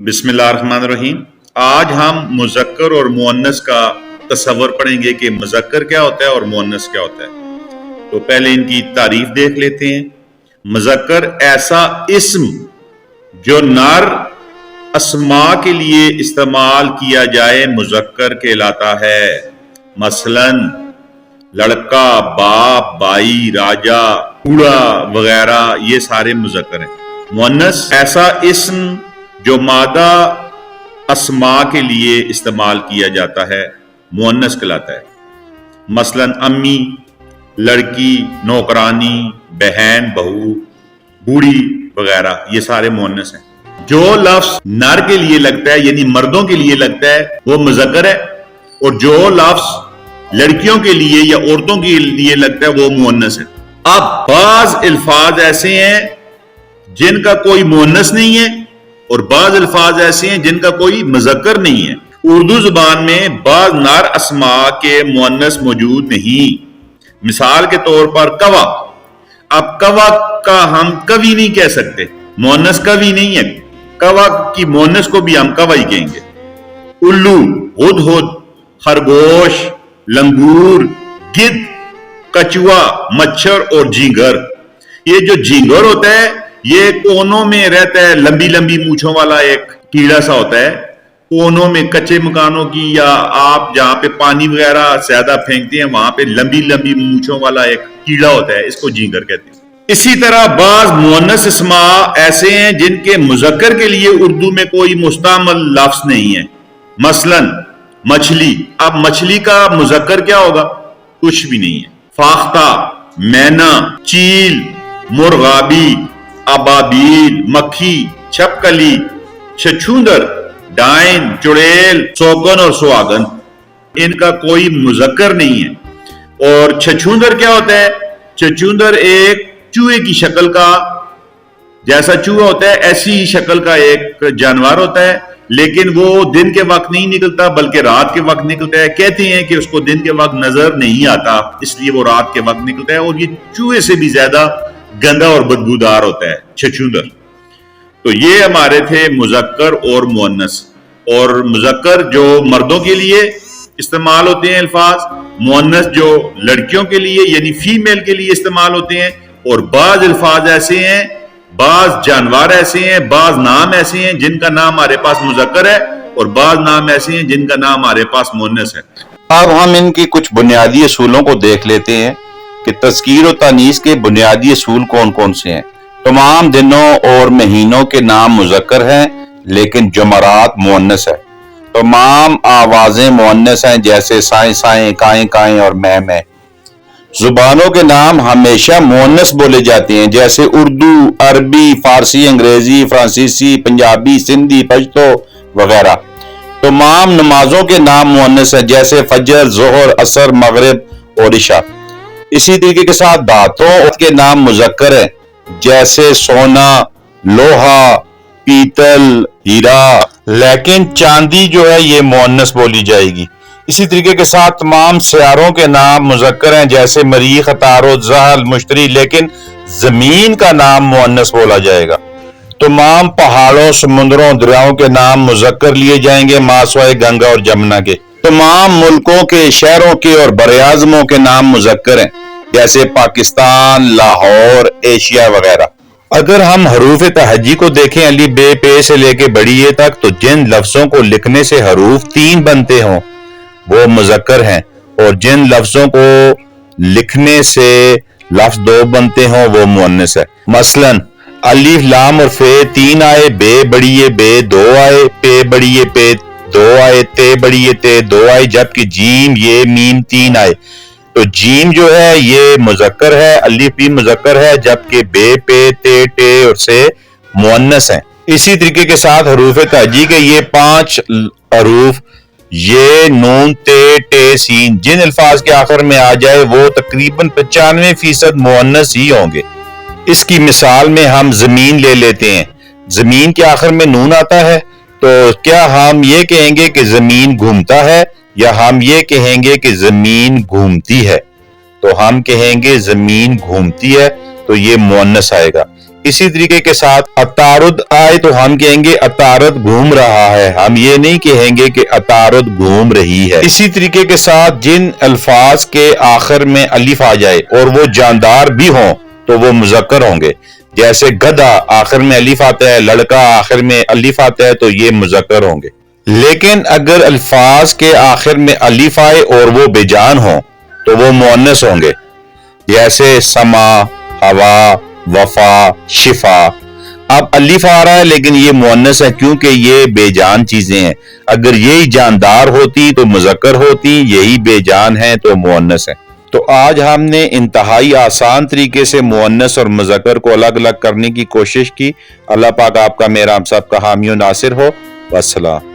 बिस्मिल्लाहिर्रहमानिर्रहीम। आज हम मुज़क्कर और मुअन्नस का तस्वर पढ़ेंगे कि मुज़क्कर क्या होता है और मुअन्नस क्या होता है। तो पहले इनकी तारीफ देख लेते हैं। मुज़क्कर ऐसा इस्म जो नर अस्मा के लिए इस्तेमाल किया जाए मुज़क्कर कहलाता है। मसलन लड़का, बाप, बाई, राजा, कूड़ा वगैरह ये सारे मुज़क्कर हैं। मुअन्नस ऐसा इस्म जो मादा अस्मा के लिए इस्तेमाल किया जाता है मुअन्नस कहलाता है। मसलन अम्मी, लड़की, नौकरानी, बहन, बहू, बूढ़ी वगैरह ये सारे मुअन्नस हैं। जो लफ्ज नर के लिए लगता है यानी मर्दों के लिए लगता है वो मुज़क्कर है, और जो लफ्ज लड़कियों के लिए या औरतों के लिए लगता है वो मुअन्नस है। अब बाज अल्फाज ऐसे हैं जिनका कोई मुअन्नस नहीं है और बाज अल्फाज ऐसे हैं जिनका कोई मुज़क्कर नहीं है। उर्दू जुबान में बाज नार अस्मा के मुअन्नस मौजूद नहीं। मिसाल के तौर पर कवा। अब कवा का हम कवि नहीं कह सकते, मुअन्नस कवि नहीं है। कवा की मुअन्नस को भी हम कवा ही कहेंगे। उल्लू, हुदहुद, खरगोश, लंगूर, गिद्ध, कछुआ, मच्छर और झींगर। ये जो झींगर होता है ये कोनों में रहता है, लंबी लंबी मूछों वाला एक कीड़ा सा होता है। कोनों में कच्चे मकानों की या आप जहां पे पानी वगैरह ज्यादा फेंकते हैं वहां पे लंबी लंबी मूछों वाला एक कीड़ा होता है, इसको झींगर कहते हैं। इसी तरह बाज मुअन्नस इस्मा ऐसे हैं जिनके मुज़क्कर के लिए उर्दू में कोई मुस्तअमल लफ्ज नहीं है। मसलन मछली। अब मछली का मुज़क्कर क्या होगा? कुछ भी नहीं है। फाख्ता, मैना, चील, मुर्गाबी, अबाबील, मक्खी, छपकली, छछूंदर, डाइन, चुड़ैल, सौगन और सुहागन, इनका कोई मुज़क्कर नहीं है। और छछूंदर क्या होता है? छछूंदर एक चूहे की शक्ल का, जैसा चूहा होता है ऐसी ही शक्ल का एक जानवर होता है, लेकिन वो दिन के वक्त नहीं निकलता बल्कि रात के वक्त निकलता है। कहते हैं कि उसको दिन के वक्त नजर नहीं आता इसलिए वो रात के वक्त निकलता है, और ये चूहे से भी ज्यादा गंदा और बदबूदार होता है छछूंदर। तो ये हमारे थे मुज़क्कर और मुअन्नस। और मुज़क्कर जो मर्दों के लिए इस्तेमाल होते हैं अल्फाज, मुअन्नस जो लड़कियों के लिए यानी फीमेल के लिए इस्तेमाल होते हैं। और बाज अल्फाज ऐसे हैं, बाज जानवर ऐसे हैं, बाज नाम ऐसे हैं जिनका नाम हमारे पास मुज़क्कर है, और बाज नाम ऐसे हैं जिनका नाम हमारे पास मुअन्नस है। अब हम इनकी कुछ बुनियादी असूलों को देख लेते हैं कि तज़कीर और तानीस के बुनियादी असूल कौन कौन से हैं। तमाम दिनों और महीनों के नाम मुज़क्कर हैं लेकिन जमरात मुअन्नस है। तमाम आवाजें मुअन्नस हैं जैसे साएं साएं, काएं काएं और मैं मैं। जुबानों के नाम हमेशा मुअन्नस बोले जाते हैं जैसे उर्दू, अरबी, फारसी, अंग्रेजी, फ्रांसीसी, पंजाबी, सिंधी, पश्तो वगैरह। तमाम नमाजों के नाम मुअन्नस हैं जैसे फजर, ज़ोहर, असर, मगरिब और इशा। इसी तरीके के साथ धातुओं के नाम मुज़क्कर हैं जैसे सोना, लोहा, पीतल, हीरा, लेकिन चांदी जो है ये मुअन्नस बोली जाएगी। इसी तरीके के साथ तमाम सियारों के नाम मुज़क्कर हैं जैसे मरीख, अतारुद, ज़हल, मुश्तरी, लेकिन जमीन का नाम मुअन्नस बोला जाएगा। तमाम पहाड़ों, समुद्रों, दरियाओं के नाम मुज़क्कर लिए जाएंगे मासवाए गंगा और जमुना के। तमाम मुल्कों के, शहरों के और बरआज़मों के नाम मुज़क्कर हैं जैसे पाकिस्तान, लाहौर, एशिया वगैरह। अगर हम हरूफ तहज्जी को देखें अली बे पे से लेके बड़ी ए तक, तो जिन लफ्जों को लिखने से हरूफ 3 बनते हों वो मुज़क्कर हैं, और जिन लफ्जों को लिखने से लफ्ज 2 बनते हों वो मुअन्नस है। मसलन अलिफ, लाम और फे 3 आए, बे बड़ी ए बे 2 आए, पे बड़ी ए पे 2 आए, ते बड़ी ए ते 2 आए, जबकि जीम, ये, मीम 3 आए। तो जीम जो है ये मुज़क्कर है, अलिफ भी मुज़क्कर है, जबकि बे, पे, ते, टे और से मुअन्नस हैं। इसी तरीके के साथ हरूफ तहज्जी के ये 5 हरूफ, ये, नून, ते, टे, सीन, जिन अल्फाज के आखिर में आ जाए वो तकरीबन 95% मुअन्नस ही होंगे। इसकी मिसाल में हम जमीन ले लेते हैं। जमीन के आखिर में नून आता है, तो क्या हम ये कहेंगे कि जमीन घूमता है या हम ये कहेंगे कि जमीन घूमती है? तो हम कहेंगे जमीन घूमती है, तो ये मुअन्नस आएगा। اسی طریقے کے ساتھ عطارد آئے تو ہم کہیں گے عطارد گھوم رہا ہے، ہم یہ نہیں کہیں گے کہ عطارد گھوم رہی ہے۔ اسی طریقے کے ساتھ جن الفاظ کے آخر میں الف آ جائے اور وہ جاندار بھی ہوں تو وہ مذکر ہوں گے، جیسے گدھا آخر میں الف آتا ہے، لڑکا آخر میں الف آتا ہے تو یہ مذکر ہوں گے۔ لیکن اگر الفاظ کے آخر میں الف آئے اور وہ بے جان ہوں تو وہ مؤنث ہوں گے، جیسے سما، ہوا، وفا، شفا۔ اب الف آ رہا ہے لیکن یہ مؤنث ہے کیونکہ یہ بے جان چیزیں ہیں، اگر یہی جاندار ہوتی تو مذکر ہوتی، یہی بے جان ہیں تو مؤنث ہیں۔ تو آج ہم نے انتہائی آسان طریقے سے مؤنث اور مذکر کو الگ الگ کرنے کی کوشش کی۔ اللہ پاک آپ کا میرا ہم سب کا حامی و ناصر ہو۔ والسلام۔